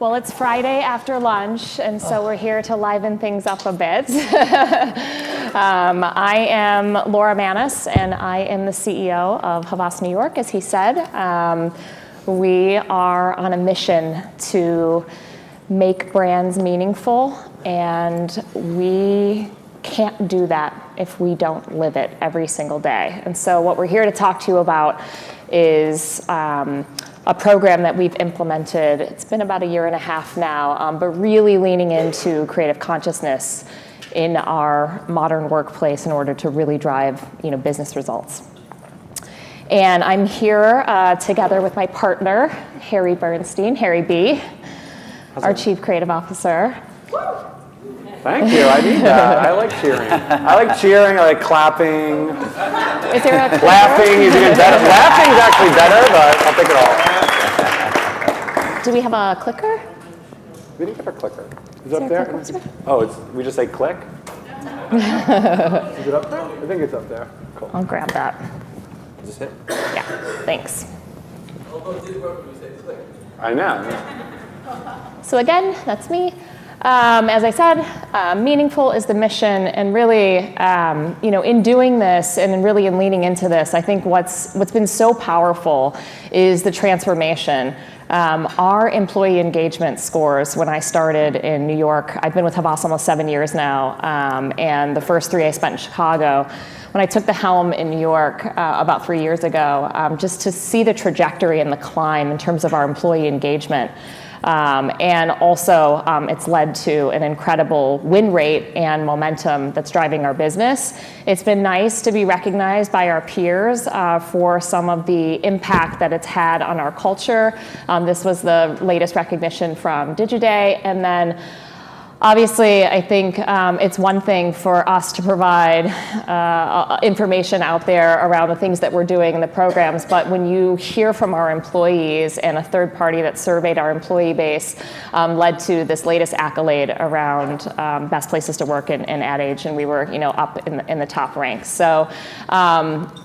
Well, it's Friday after lunch, and so we're here to liven things up a bit. I am Laura Maness, and I am the CEO of Havas New York, as he said. We are on a mission to make brands meaningful, and we can't do that if we don't live it every single day. And so what we're here to talk to you about is a program that we've implemented. It's been about 1.5 years now, but really leaning into creative consciousness in our modern workplace in order to really drive, business results. And I'm here together with my partner, Harry Bernstein, Harry B, our Chief Creative Officer. Thank you. I need that. I like cheering. I like clapping. Is there a clicker? Laughing is even better. Laughing is actually better, but I'll take it all. Do we have a clicker? We didn't have a clicker. Is it there up a there? clicker? Oh, we just say click? Is it up there? I think it's up there. Cool. I'll grab that. Is this it? Yeah, thanks. I know. So again, that's me. As I said, meaningful is the mission, and really, in doing this and really in leaning into this, I think what's been so powerful is the transformation. Our employee engagement scores, when I started in New York, I've been with Havas almost 7 years now, and the first 3 I spent in Chicago. When I took the helm in New York about 3 years ago, just to see the trajectory and the climb in terms of our employee engagement. And also, it's led to an incredible win rate and momentum that's driving our business. It's been nice to be recognized by our peers for some of the impact that it's had on our culture. This was the latest recognition from Digiday. And then obviously, I think it's one thing for us to provide information out there around the things that we're doing in the programs, but when you hear from our employees, and a third party that surveyed our employee base led to this latest accolade around best places to work in Ad Age, and we were up in the top ranks. So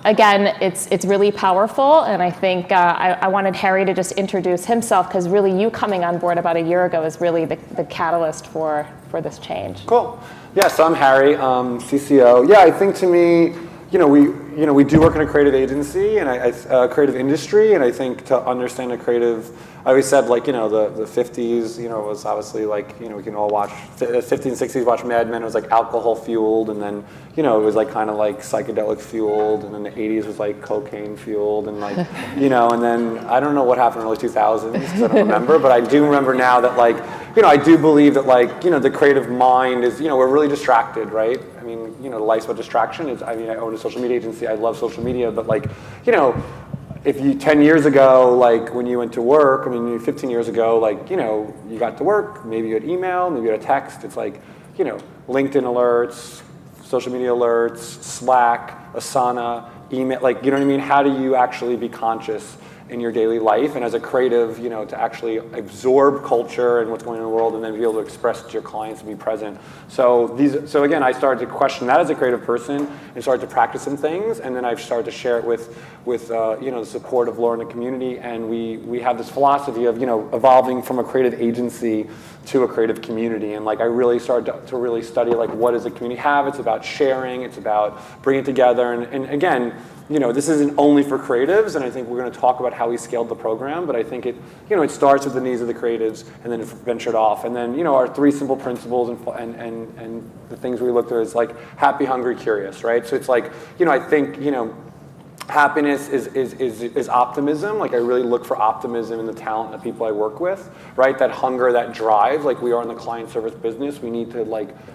again, it's really powerful, and I think I wanted Harry to just introduce himself, because really you coming on board about 1 year ago is really the catalyst for this change. Cool. Yeah, so I'm Harry, CCO. Yeah, I think to me, we do work in a creative agency and creative industry, and I think to understand a creative, I always said the 50s, was obviously we can all watch, 50s and 60s watch Mad Men, it was alcohol fueled, and then, it was kind of psychedelic fueled, and then the 80s was cocaine fueled, and and then I don't know what happened in the early 2000s, because I don't remember, but I do remember now that I do believe that the creative mind is, we're really distracted, right? I mean, life's about distraction. I own a social media agency. I love social media, but if you 10 years ago, when you went to work, 15 years ago, you got to work, maybe you had email, maybe you had a text. It's LinkedIn alerts, social media alerts, Slack, Asana, email, you know what I mean? How do you actually be conscious in your daily life, and as a creative, to actually absorb culture and what's going on in the world, and then be able to express it to your clients and be present. So again, I started to question that as a creative person and started to practice some things, and then I've started to share it with the support of Laura and the community, and we have this philosophy of evolving from a creative agency to a creative community, and I really started to really study what does a community have. It's about sharing, it's about bringing it together, and again, this isn't only for creatives, and I think we're going to talk about how we scaled the program, but I think it starts with the needs of the creatives, and then it ventured off. And then, our 3 simple principles and the things we looked at is happy, hungry, curious, right? So it's I think, happiness is optimism. I really look for optimism in the talent and the people I work with, right? That hunger, that drive, we are in the client service business. We need to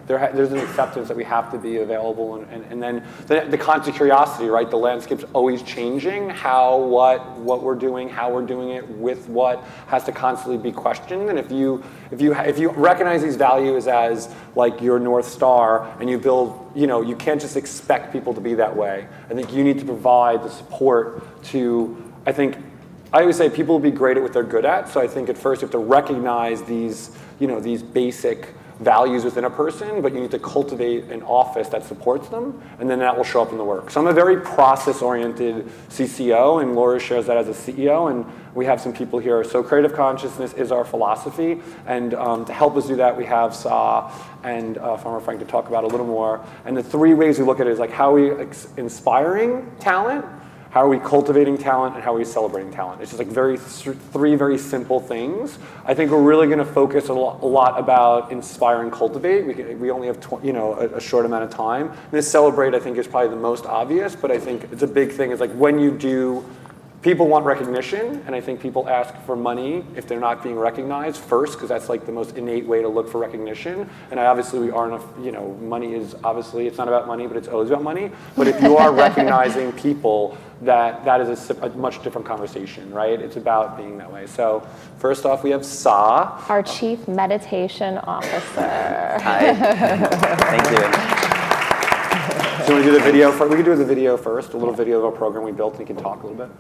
there's an acceptance that we have to be available, and then the constant curiosity, right? The landscape's always changing. What we're doing, how we're doing it, with what has to constantly be questioned. And if you recognize these values as your North Star, and you build, you can't just expect people to be that way. I think you need to provide the support to, I always say people will be great at what they're good at. So I think at first you have to recognize these, these basic values within a person, but you need to cultivate an office that supports them, and then that will show up in the work. So I'm a very process-oriented CCO, and Laura shares that as a CEO, and we have some people here. So creative consciousness is our philosophy, and to help us do that, we have Sa and Farmer Frank to talk about a little more. And the 3 ways we look at it is like how are we inspiring talent, how are we cultivating talent, and how are we celebrating talent? It's just like 3 very simple things. I think we're really going to focus a lot about inspire and cultivate. We only have a short amount of time. And this celebrate, I think, is probably the most obvious, but I think it's a big thing. It's like when you do, people want recognition, and I think people ask for money if they're not being recognized first, because that's like the most innate way to look for recognition. And obviously we aren't, money is obviously, it's not about money, but it's always about money. But if you are recognizing people, that is a much different conversation, right? It's about being that way. So first off, we have Sa. Our Chief Meditation Officer. Hi. Thank you. So we do the video first. We can do the video first, a little video of our program we built, and you can talk a little bit.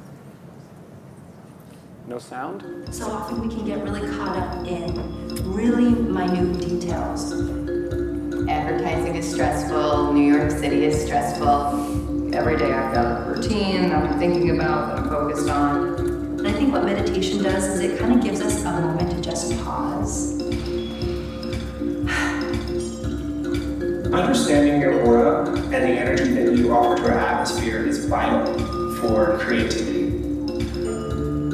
No sound? So often we can get really caught up in really minute details. Advertising is stressful, New York City is stressful. Every day I've got a routine that I'm thinking about, that I'm focused on. And I think what meditation does is it kind of gives us a moment to just pause. Understanding your aura and the energy that you offer to our atmosphere is vital for creativity.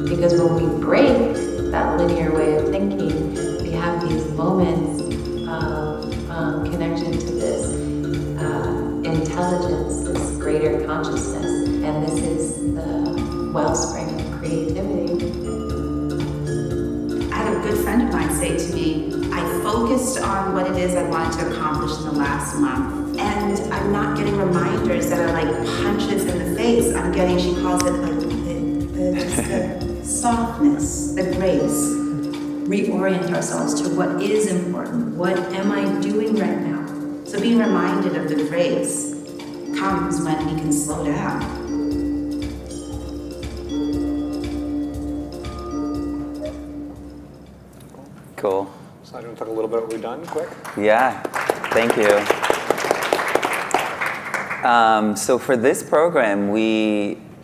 Because when we break that linear way of thinking, we have these moments of connection to this intelligence, this greater consciousness, and this is the wellspring of creativity. I had a good friend of mine say to me, I focused on what it is I wanted to accomplish in the last month, and I'm not getting reminders that are like punches in the face. I'm getting, she calls it like the softness, the grace. Reorient ourselves to what is important. What am I doing right now? So being reminded of the grace comes when we can slow down. Cool. So I want to talk a little bit what we've done, quick. Yeah, thank you. So for this program,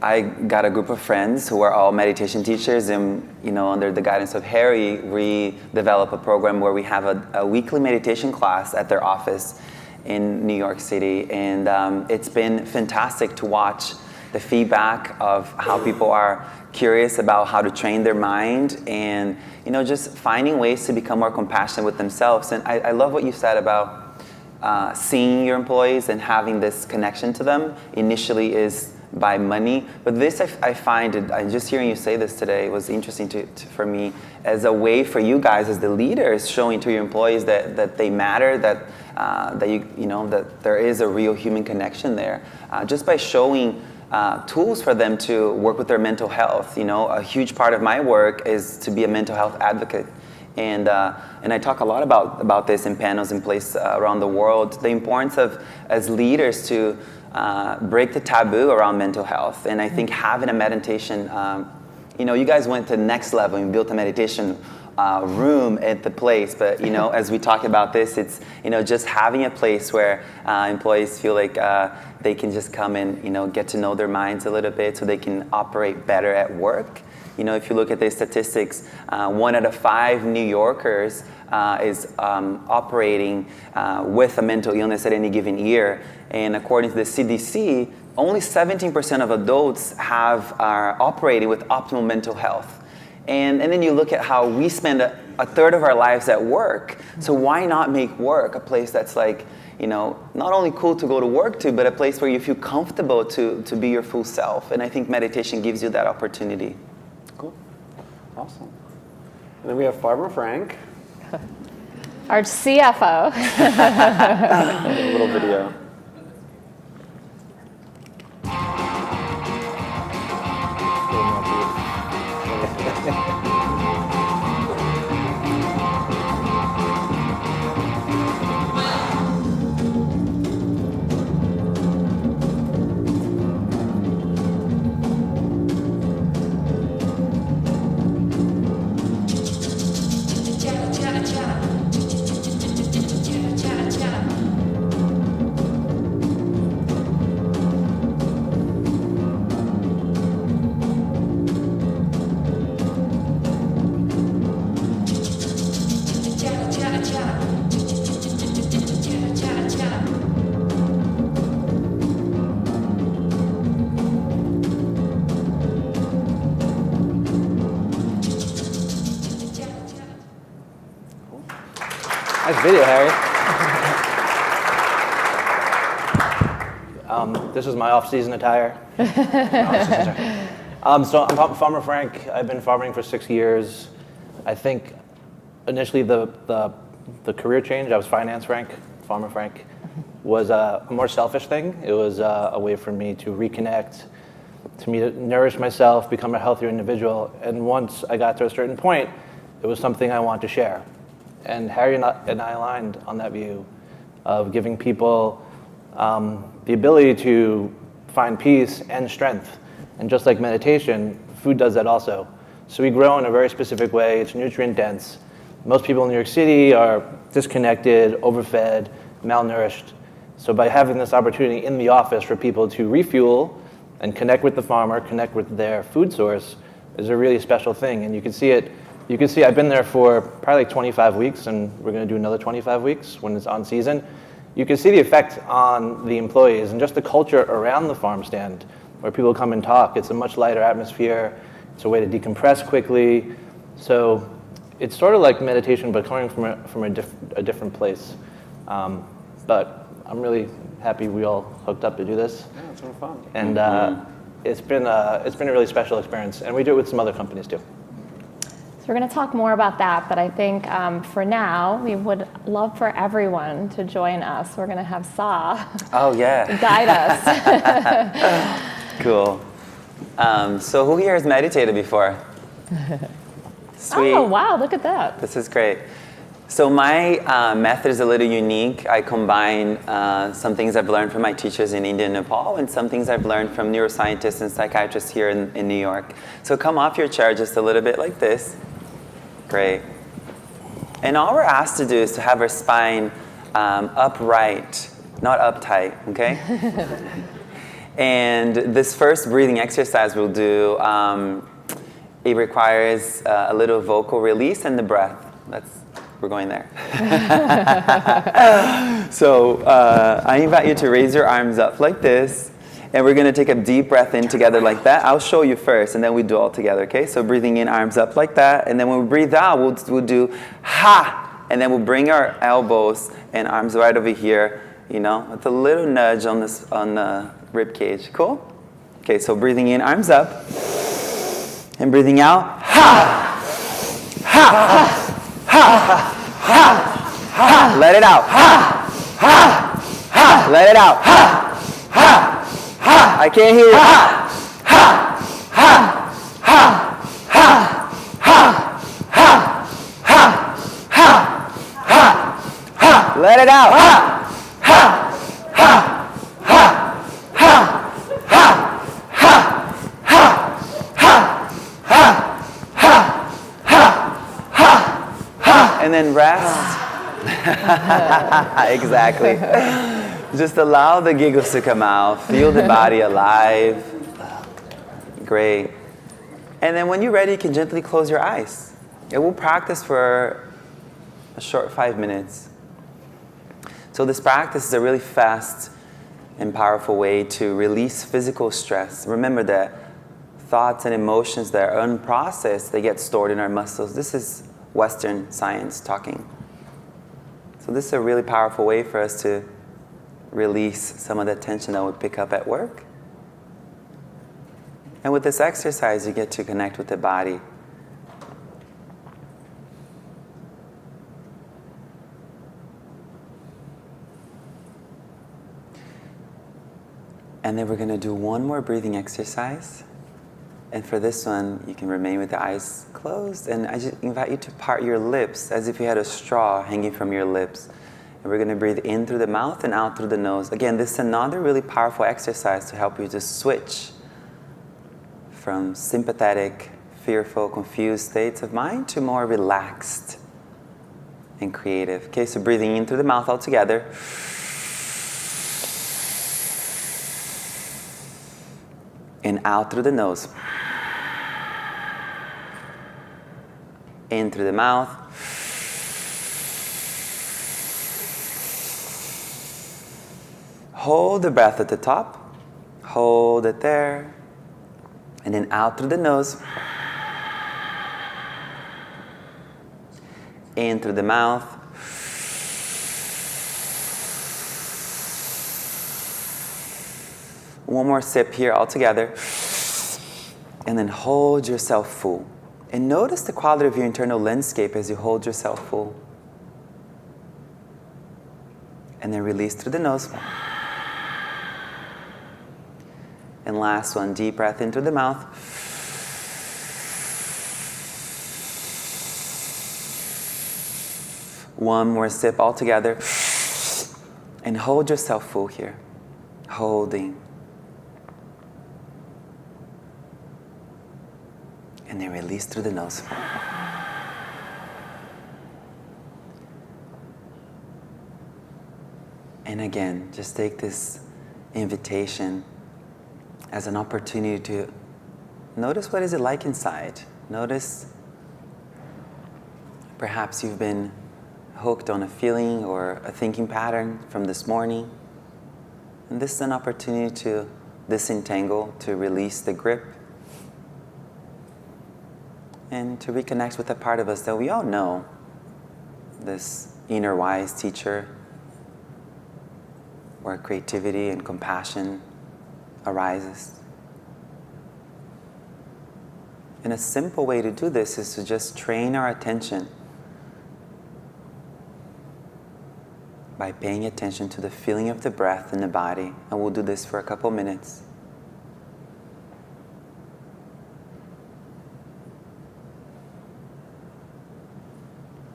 I got a group of friends who are all meditation teachers, and under the guidance of Harry, we developed a program where we have a weekly meditation class at their office in New York City, and it's been fantastic to watch the feedback of how people are curious about how to train their mind, and just finding ways to become more compassionate with themselves. And I love what you said about seeing your employees and having this connection to them initially is by money, but this I find it, just hearing you say this today was interesting for me as a way for you guys as the leaders showing to your employees that they matter, that that there is a real human connection there, just by showing tools for them to work with their mental health. A huge part of my work is to be a mental health advocate. And I talk a lot about this in panels in place around the world, the importance of, as leaders, to break the taboo around mental health. And I think having a meditation, you guys went to the next level and built a meditation room at the place. But, as we talk about this, it's, just having a place where employees feel like they can just come and, get to know their minds a little bit so they can operate better at work. If you look at the statistics, 1 out of 5 New Yorkers is operating with a mental illness at any given year. And according to the CDC, only 17% of adults are operating with optimal mental health. And then you look at how we spend a third of our lives at work. So why not make work a place that's like, not only cool to go to work to, but a place where you feel comfortable to be your full self. And I think meditation gives you that opportunity. Cool. Awesome. And then we have Farmer Frank. Our CFO. A little video. Nice video, Harry. This is my off-season attire. So I'm Farmer Frank. I've been farming for 6 years. I think initially the career change, I was Finance Frank, Farmer Frank, was a more selfish thing. It was a way for me to reconnect, to nourish myself, become a healthier individual. And once I got to a certain point, it was something I wanted to share. And Harry and I aligned on that view of giving people the ability to find peace and strength. And just like meditation, food does that also. So we grow in a very specific way. It's nutrient dense. Most people in New York City are disconnected, overfed, malnourished. So by having this opportunity in the office for people to refuel and connect with the farmer, connect with their food source is a really special thing. And you can see it. You can see I've been there for probably like 25 weeks, and we're going to do another 25 weeks when it's on season. You can see the effect on the employees and just the culture around the farm stand where people come and talk. It's a much lighter atmosphere. It's a way to decompress quickly. So it's sort of like meditation, but coming from a different place. But I'm really happy we all hooked up to do this. Yeah, it's been fun. And it's been a really special experience. And we do it with some other companies too. So we're going to talk more about that, but I think for now, we would love for everyone to join us. We're going to have Sa guide us. Cool. So who here has meditated before? Sweet. Oh, wow, look at that. This is great. So my method is a little unique. I combine some things I've learned from my teachers in India and Nepal and some things I've learned from neuroscientists and psychiatrists here in New York. So come off your chair just a little bit like this. Great. And all we're asked to do is to have our spine upright, not uptight, okay? And this first breathing exercise we'll do, it requires a little vocal release and the breath. We're going there. So I invite you to raise your arms up like this. And we're going to take a deep breath in together like that. I'll show you first, and then we do all together, okay? So breathing in, arms up like that. And then when we breathe out, we'll do ha. And then we'll bring our elbows and arms right over here, you know, with a little nudge on the rib cage. Cool? Okay, so breathing in, arms up. And breathing out, ha. Ha. Ha. Ha. Ha. Let it out. Ha. Ha. Ha. Let it out. Ha. Ha. Ha. I can't hear you. Ha. Ha. Ha. Ha. Ha. Ha. Ha. Ha. Ha. Ha. Ha. Let it out. Ha. Ha. Ha. Ha. Ha. Ha. Ha. Ha. Ha. Ha. Ha. And then rest. Exactly. Just allow the giggles to come out. Feel the body alive. Great. And then when you're ready, you can gently close your eyes. And we'll practice for a short 5 minutes. So this practice is a really fast and powerful way to release physical stress. Remember that thoughts and emotions that are unprocessed, they get stored in our muscles. This is Western science talking. So this is a really powerful way for us to release some of the tension that we pick up at work. And with this exercise, you get to connect with the body. And then we're going to do one more breathing exercise. And for this one, you can remain with the eyes closed. And I just invite you to part your lips as if you had a straw hanging from your lips. And we're going to breathe in through the mouth and out through the nose. Again, this is another really powerful exercise to help you to switch from sympathetic, fearful, confused states of mind to more relaxed and creative. Okay, so breathing in through the mouth all together. And out through the nose. In through the mouth. Hold the breath at the top. Hold it there. And then out through the nose. In through the mouth. one more sip here all together. And then hold yourself full. And notice the quality of your internal landscape as you hold yourself full. And then release through the nose. And last one, deep breath into the mouth. One more sip all together. And hold yourself full here. Holding. And then release through the nose. And again, just take this invitation as an opportunity to notice what is it like inside. Notice perhaps you've been hooked on a feeling or a thinking pattern from this morning. And this is an opportunity to disentangle, to release the grip, and to reconnect with a part of us that we all know, this inner wise teacher, where creativity and compassion arises. And a simple way to do this is to just train our attention by paying attention to the feeling of the breath in the body. And we'll do this for a couple minutes.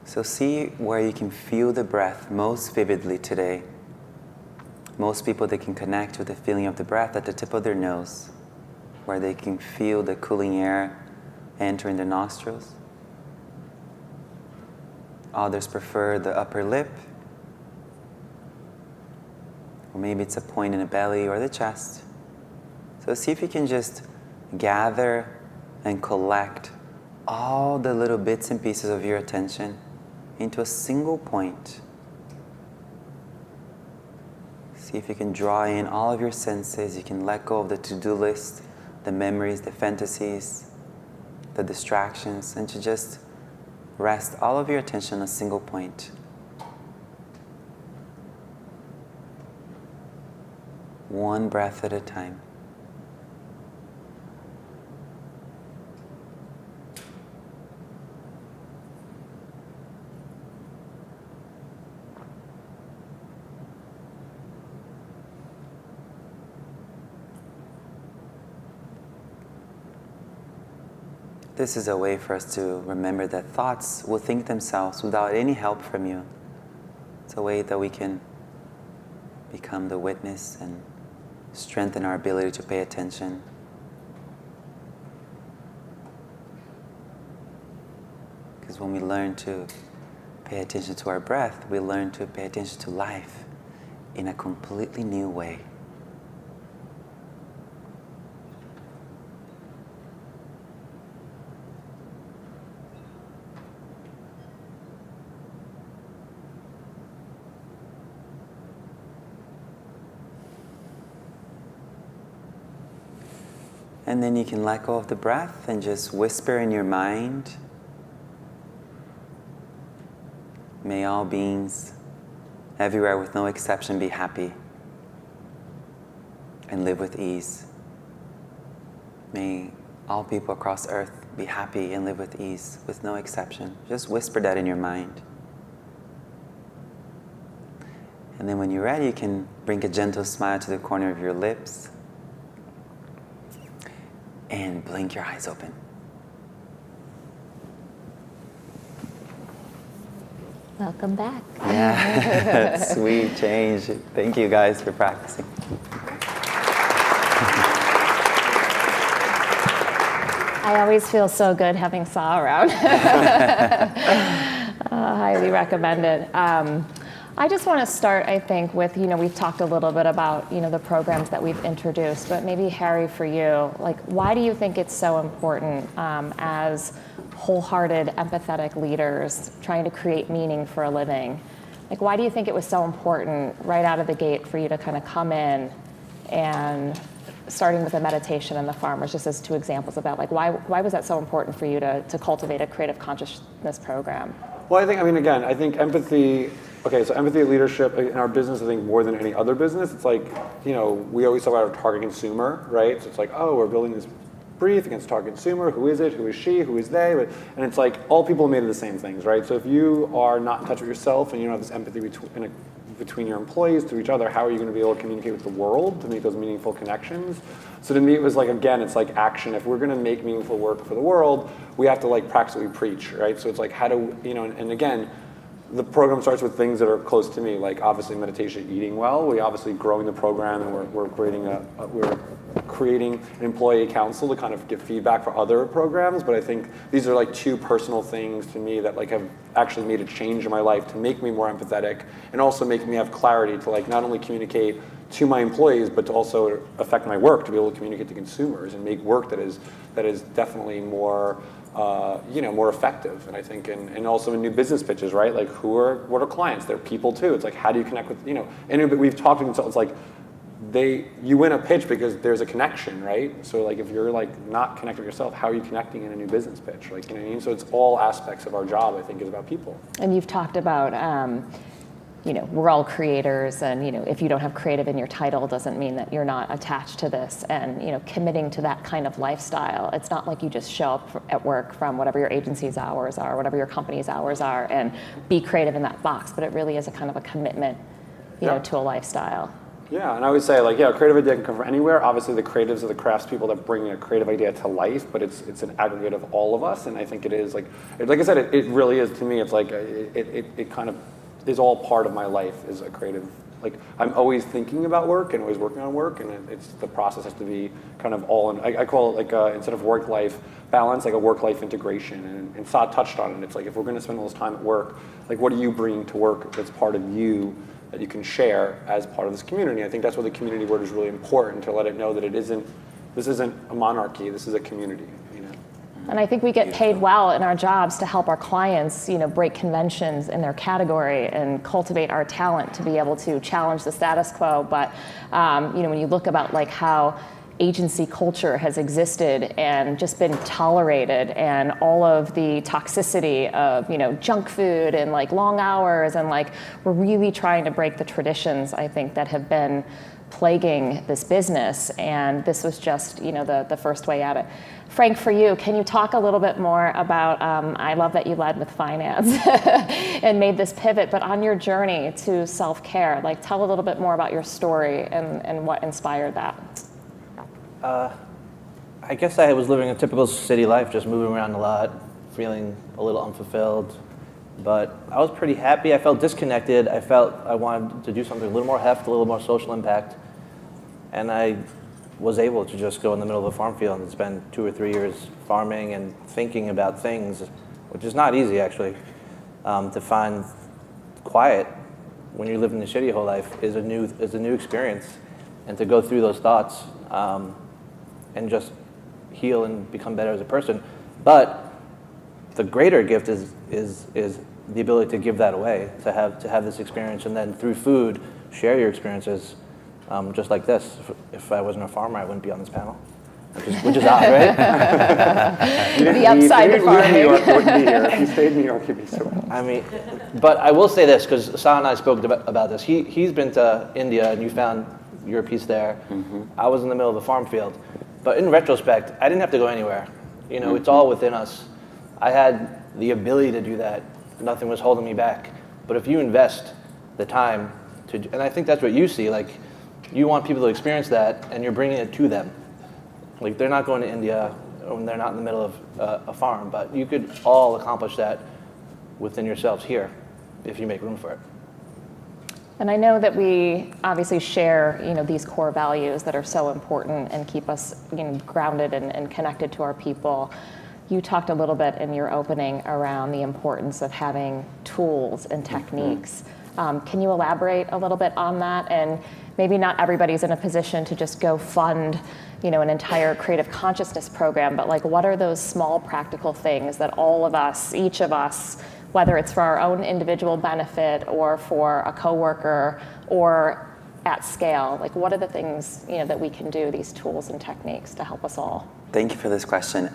So see where you can feel the breath most vividly today. Most people, they can connect with the feeling of the breath at the tip of their nose, where they can feel the cooling air entering the nostrils. Others prefer the upper lip, or maybe it's a point in the belly or the chest. So see if you can just gather and collect all the little bits and pieces of your attention into a single point. See if you can draw in all of your senses. You can let go of the to-do list, the memories, the fantasies, the distractions, and to just rest all of your attention on a single point. One breath at a time. This is a way for us to remember that thoughts will think themselves without any help from you. It's a way that we can become the witness and strengthen our ability to pay attention. Because when we learn to pay attention to our breath, we learn to pay attention to life in a completely new way. And then you can let go of the breath and just whisper in your mind, may all beings everywhere with no exception be happy and live with ease. May all people across earth be happy and live with ease with no exception. Just whisper that in your mind. And then when you're ready, you can bring a gentle smile to the corner of your lips. And blink your eyes open. Welcome back. Yeah, sweet change. Thank you guys for practicing. I always feel so good having Sa around. Highly recommend it. I just want to start, I think, with, we've talked a little bit about, the programs that we've introduced, but maybe Harry, for you, why do you think it's so important as wholehearted, empathetic leaders trying to create meaning for a living? Why do you think it was so important right out of the gate for you to kind of come in and starting with a meditation and the farmers, just as two examples about why was that so important for you to cultivate a creative consciousness program? Well, I think empathy okay, so empathy and leadership in our business, I think more than any other business, it's like, we always talk about our target consumer, right? So it's like, oh, we're building this brief against target consumer. Who is it? Who is she? Who is they? And it's like all people are made of the same things, right? So if you are not in touch with yourself and you don't have this empathy between your employees to each other, how are you going to be able to communicate with the world to make those meaningful connections? So to me, it was like, again, it's like action. If we're going to make meaningful work for the world, we have to like practice what we preach, right? So it's like, how do, and again, the program starts with things that are close to me, like obviously meditation, eating well. We obviously growing the program, and we're creating an employee council to kind of give feedback for other programs. But I think these are like two personal things to me that like have actually made a change in my life to make me more empathetic and also make me have clarity to like not only communicate to my employees, but to also affect my work, to be able to communicate to consumers and make work that is definitely more more effective. And I think, and also in new business pitches, right? Like what are clients? They're people too. It's like, how do you connect with, and we've talked to consultants, like you win a pitch because there's a connection, right? So like, if you're like not connected with yourself, how are you connecting in a new business pitch? Like, you know what I mean? So it's all aspects of our job, I think, is about people. And you've talked about, we're all creators, and if you don't have creative in your title doesn't mean that you're not attached to this, and committing to that kind of lifestyle. It's not like you just show up at work from whatever your agency's hours are, whatever your company's hours are, and be creative in that box, but it really is a kind of a commitment to a lifestyle. Yeah, and I would say, like, a creative idea can come from anywhere. Obviously, the creatives are the craftspeople that bring a creative idea to life, but it's an aggregate of all of us, and I think it is, like I said, it really is, to me, it's like, it kind of is all part of my life, is a creative, like, I'm always thinking about work and always working on work, and it's the process has to be kind of all in. I call it, like, instead of work-life balance, like a work-life integration, and Saad touched on it. It's like, if we're going to spend all this time at work, like, what do you bring to work that's part of you that you can share as part of this community? I think that's where the community word is really important, to let it know that this isn't a monarchy, this is a community. And I think we get paid well in our jobs to help our clients, break conventions in their category and cultivate our talent to be able to challenge the status quo. But when you look about like how agency culture has existed and just been tolerated, and all of the toxicity of junk food and like long hours, and like we're really trying to break the traditions, I think, that have been plaguing this business, and this was just the first way at it. Frank, for you, can you talk a little bit more about, I love that you led with finance and made this pivot, but on your journey to self-care, like, tell a little bit more about your story and what inspired that. I guess I was living a typical city life, just moving around a lot, feeling a little unfulfilled, but I was pretty happy. I felt disconnected. I felt I wanted to do something a little more heft, a little more social impact, and I was able to just go in the middle of a farm field and spend 2 or 3 years farming and thinking about things, which is not easy, actually. To find quiet when you live in the city your whole life is a new experience, and to go through those thoughts and just heal and become better as a person. But the greater gift is the ability to give that away, to have this experience, and then through food share your experiences. Just like this. If I wasn't a farmer, I wouldn't be on this panel, which is odd, right? The upside of farming. New York wouldn't be here. If you stayed in New York, you'd be so. I mean, but I will say this, because Saad and I spoke about this. He's been to India, and you found your piece there. Mm-hmm. I was in the middle of the farm field, but in retrospect, I didn't have to go anywhere. It's all within us. I had the ability to do that. Nothing was holding me back. But if you invest the time to, and I think that's what you see, like, you want people to experience that, and you're bringing it to them. Like, they're not going to India when they're not in the middle of a farm, but you could all accomplish that within yourselves here if you make room for it. And I know that we obviously share, these core values that are so important and keep us, grounded and connected to our people. You talked a little bit in your opening around the importance of having tools and techniques. Can you elaborate a little bit on that? And maybe not everybody's in a position to just go fund, an entire creative consciousness program, but like, what are those small practical things that all of us, each of us, whether it's for our own individual benefit or for a coworker or at scale, like, what are the things, that we can do, these tools and techniques to help us all? Thank you for this question.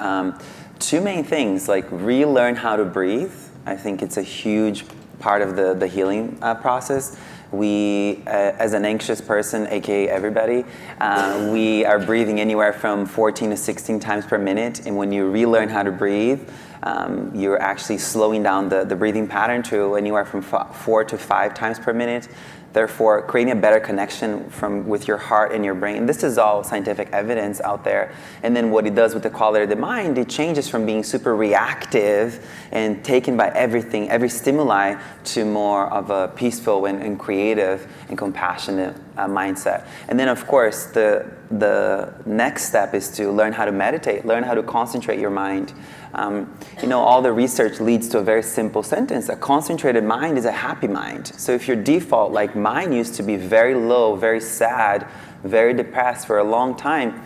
2 main things, like relearn how to breathe. I think it's a huge part of the healing process. We, as an anxious person, aka everybody, we are breathing anywhere from 14 to 16 times per minute. And when you relearn how to breathe, you're actually slowing down the breathing pattern to anywhere from 4 to 5 times per minute. Therefore, creating a better connection with your heart and your brain. This is all scientific evidence out there. And then what it does with the quality of the mind, it changes from being super reactive and taken by everything, every stimuli, to more of a peaceful and creative and compassionate mindset. And then, of course, the next step is to learn how to meditate, learn how to concentrate your mind. All the research leads to a very simple sentence. A concentrated mind is a happy mind. So if your default, like mine used to be very low, very sad, very depressed for a long time,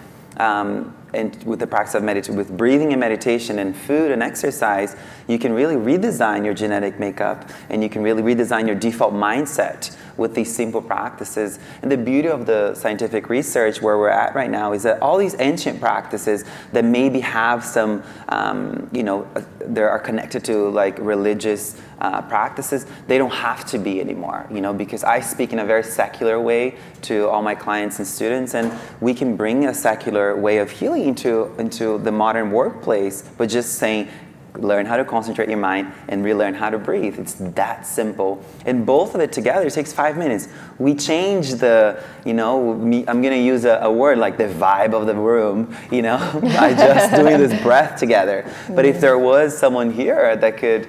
and with the practice of meditation, with breathing and meditation and food and exercise, you can really redesign your genetic makeup, and you can really redesign your default mindset with these simple practices. And the beauty of the scientific research where we're at right now is that all these ancient practices that maybe have some, they are connected to like religious practices, they don't have to be anymore, because I speak in a very secular way to all my clients and students, and we can bring a secular way of healing into the modern workplace, but just saying, learn how to concentrate your mind and relearn how to breathe. It's that simple. And both of it together takes 5 minutes. We change I'm going to use a word like the vibe of the room, by just doing this breath together. But if there was someone here that could,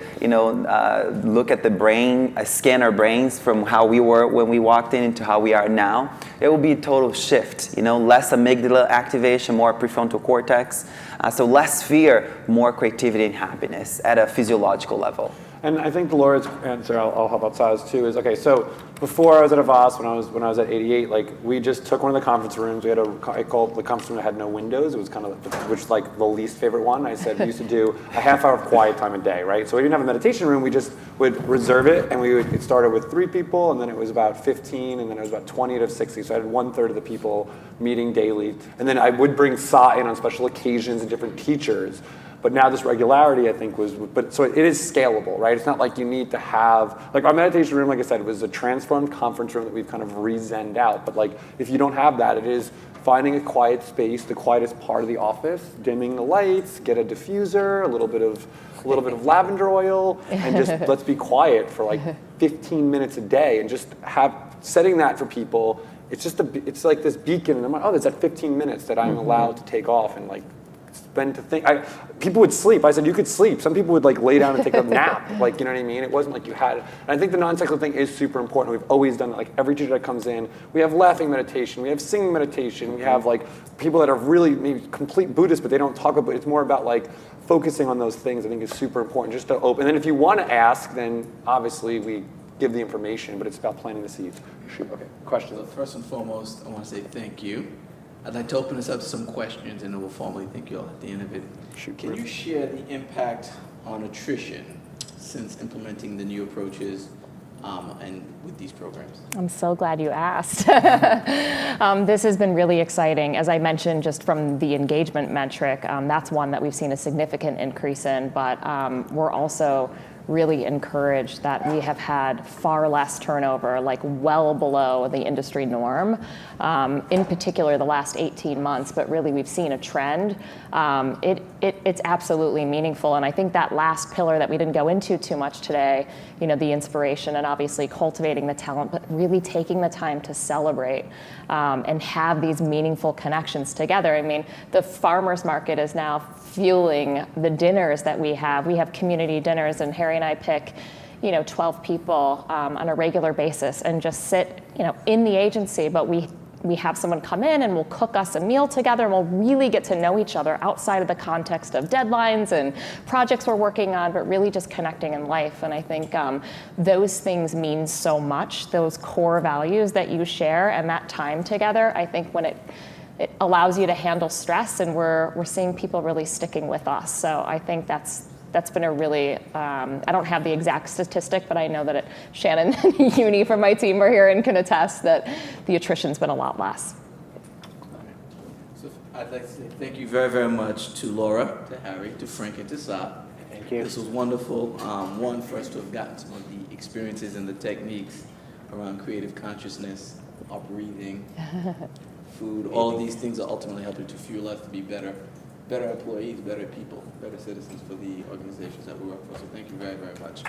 look at the brain, scan our brains from how we were when we walked in to how we are now, it will be a total shift. Less amygdala activation, more prefrontal cortex. So less fear, more creativity and happiness at a physiological level. And I think Laura's answer, I'll help out Saz too, is okay. So before I was at Havas, when I was at 88, like we just took one of the conference rooms. We had I called the conference room that had no windows. It was kind of, which is like the least favorite one. I said we used to do a half hour of quiet time a day, right? So we didn't have a meditation room. We just would reserve it, and it started with 3 people, and then it was about 15, and then it was about 20 to 60. So I had 1/3 of the people meeting daily, and then I would bring Sa in on special occasions and different teachers. But now this regularity, I think, so it is scalable, right? It's not like you need to have, like our meditation room, like I said, was a transformed conference room that we've kind of re-zenned out. But like, if you don't have that, it is finding a quiet space, the quietest part of the office, dimming the lights, get a diffuser, a little bit of lavender oil, and just let's be quiet for like 15 minutes a day, and just setting that for people. It's like this beacon, and I'm like, oh, there's that 15 minutes that I'm allowed to take off and like spend to think. People would sleep. I said you could sleep. Some people would like lay down and take a nap. Like, you know what I mean? It wasn't like you had. And I think the non-cyclical thing is super important. We've always done it. Like every teacher that comes in, we have laughing meditation, we have singing meditation, we have like people that are really maybe complete Buddhists, but they don't talk about. It's more about like focusing on those things. I think is super important. Just to open. And then if you want to ask, then obviously we give the information, but it's about planting the seeds. Shoot. Okay. Questions. So first and foremost, I want to say thank you. I'd like to open this up to some questions, and then we'll formally thank you all at the end of it. Can you share the impact on attrition since implementing the new approaches and with these programs? I'm so glad you asked. This has been really exciting. As I mentioned, just from the engagement metric, that's one that we've seen a significant increase in, but we're also really encouraged that we have had far less turnover, like well below the industry norm. In particular, the last 18 months, but really we've seen a trend. It's absolutely meaningful, and I think that last pillar that we didn't go into too much today, the inspiration and obviously cultivating the talent, but really taking the time to celebrate and have these meaningful connections together. I mean, the farmers market is now fueling the dinners that we have. We have community dinners, and Harry and I pick 12 people on a regular basis and just sit in the agency, but we have someone come in and will cook us a meal together, and we'll really get to know each other outside of the context of deadlines and projects we're working on, but really just connecting in life. And I think those things mean so much, those core values that you share and that time together. I think when it allows you to handle stress, and we're seeing people really sticking with us. So I think that's been a really, I don't have the exact statistic, but I know that Shannon and Uni from my team are here and can attest that the attrition's been a lot less. So I'd like to say thank you very, very much to Laura, to Harry, to Frank, and to Sa. Thank you. This was wonderful. One, for us to have gotten some of the experiences and the techniques around creative consciousness, our breathing, food, all of these things are ultimately helping to fuel us to be better employees, better people, better citizens for the organizations that we work for. So thank you very, very much.